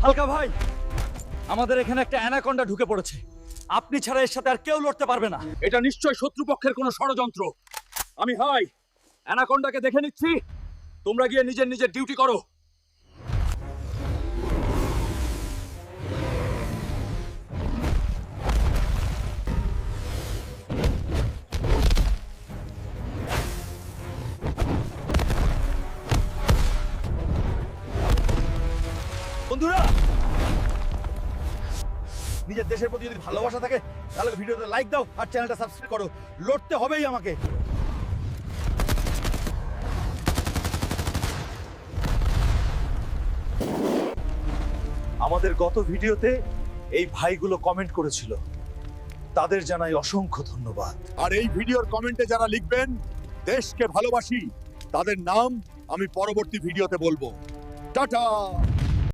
হালকা ভাই, আমাদের এখানে একটা অ্যানাকন্ডা ঢুকে পড়েছে। আপনি ছাড়া এর সাথে আর কেউ লড়তে পারবে না। এটা নিশ্চয়ই শত্রুপক্ষের কোনো ষড়যন্ত্র। আমি হাই অ্যানাকন্ডাকে দেখে নিচ্ছি, তোমরা গিয়ে নিজের নিজের ডিউটি করো। বন্ধুরা, নিজের দেশের প্রতি যদি ভালোবাসা থাকে তাহলে ভিডিওতে লাইক দাও আর চ্যানেলটা সাবস্ক্রাইব করো। লড়তে হবেই আমাকে। আমাদের গত ভিডিওতে এই ভাইগুলো কমেন্ট করেছিল, তাদের জানাই অসংখ্য ধন্যবাদ। আর এই ভিডিওর কমেন্টে যারা লিখবেন দেশকে ভালোবাসি, তাদের নাম আমি পরবর্তী ভিডিওতে বলবো। টাটা।